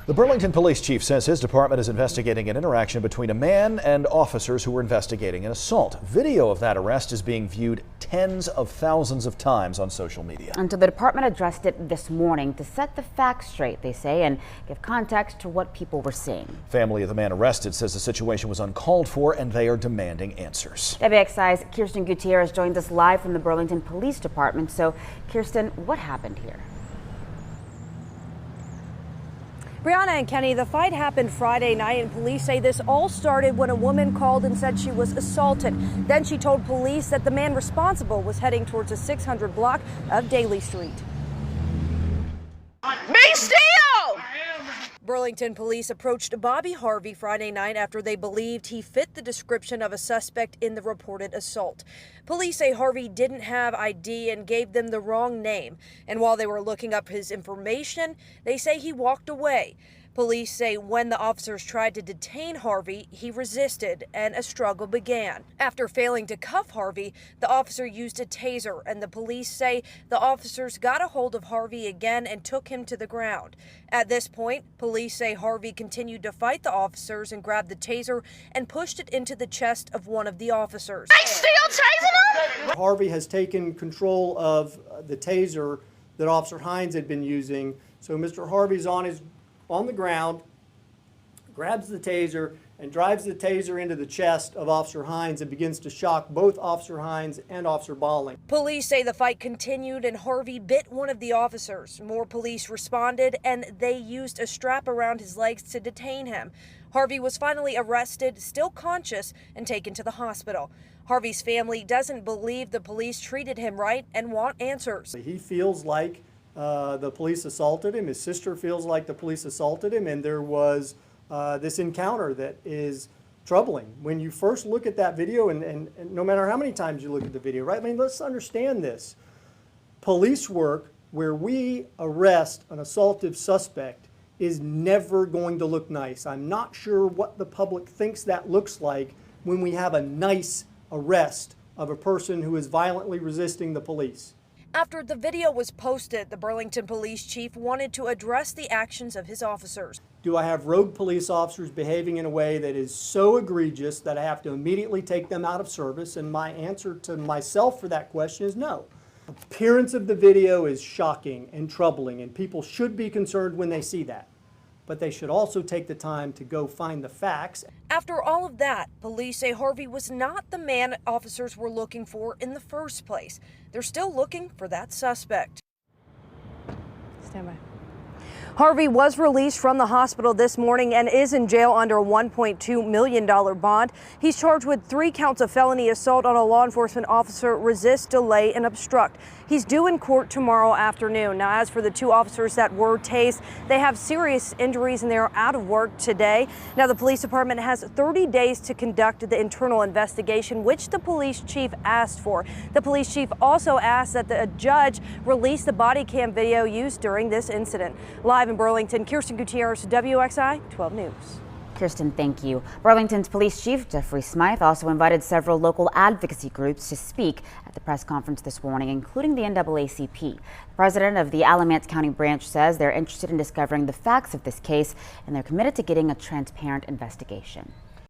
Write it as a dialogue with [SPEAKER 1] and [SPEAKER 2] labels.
[SPEAKER 1] The Burlington police chief says his department is investigating an interaction between a man and officers who were investigating an assault. Video of that arrest is being viewed tens of thousands of times on social media.
[SPEAKER 2] And so the department addressed it this morning to set the facts straight, they say, and give context to what people were seeing.
[SPEAKER 1] Family of the man arrested says the situation was uncalled for and they are demanding answers.
[SPEAKER 2] WXI's Kirsten Gutierrez joins us live from the Burlington Police Department. So, Kirsten, what happened here?
[SPEAKER 3] Brianna and Kenny, the fight happened Friday night, and police say this all started when a woman called and said she was assaulted. Then she told police that the man responsible was heading towards a 600 block of Daly Street.
[SPEAKER 4] Be still!
[SPEAKER 3] Burlington police approached Bobby Harvey Friday night after they believed he fit the description of a suspect in the reported assault. Police say Harvey didn't have ID and gave them the wrong name. And while they were looking up his information, they say he walked away. Police say when the officers tried to detain Harvey, he resisted and a struggle began. After failing to cuff Harvey, the officer used a taser, and the police say the officers got a hold of Harvey again and took him to the ground. At this point, police say Harvey continued to fight the officers and grabbed the taser and pushed it into the chest of one of the officers.
[SPEAKER 4] They still tasing him?
[SPEAKER 5] Harvey has taken control of the taser that Officer Hines had been using. So Mr. Harvey's on the ground, grabs the taser, and drives the taser into the chest of Officer Hines and begins to shock both Officer Hines and Officer Balling.
[SPEAKER 3] Police say the fight continued and Harvey bit one of the officers. More police responded and they used a strap around his legs to detain him. Harvey was finally arrested, still conscious, and taken to the hospital. Harvey's family doesn't believe the police treated him right and want answers.
[SPEAKER 5] He feels like the police assaulted him. His sister feels like the police assaulted him, and there was this encounter that is troubling. When you first look at that video, and no matter how many times you look at the video, right? I mean, let's understand this. Police work where we arrest an assaultive suspect is never going to look nice. I'm not sure what the public thinks that looks like when we have a nice arrest of a person who is violently resisting the police.
[SPEAKER 3] After the video was posted, the Burlington police chief wanted to address the actions of his officers.
[SPEAKER 5] Do I have rogue police officers behaving in a way that is so egregious that I have to immediately take them out of service? And my answer to myself for that question is no. The appearance of the video is shocking and troubling, and people should be concerned when they see that. But they should also take the time to go find the facts.
[SPEAKER 3] After all of that, police say Harvey was not the man officers were looking for in the first place. They're still looking for that suspect. Stand by. Harvey was released from the hospital this morning and is in jail under a $1.2 million bond. He's charged with 3 counts of felony assault on a law enforcement officer, resist, delay, and obstruct. He's due in court tomorrow afternoon. Now, as for the 2 officers that were tased, they have serious injuries and they are out of work today. Now, the police department has 30 days to conduct the internal investigation, which the police chief asked for. The police chief also asked that the judge release the body cam video used during this incident. Live in Burlington, Kirsten Gutierrez, WXI 12 News.
[SPEAKER 2] Kirsten, thank you. Burlington's police chief, Jeffrey Smythe, also invited several local advocacy groups to speak at the press conference this morning, including the NAACP. The president of the Alamance County branch says they're interested in discovering the facts of this case, and they're committed to getting a transparent investigation.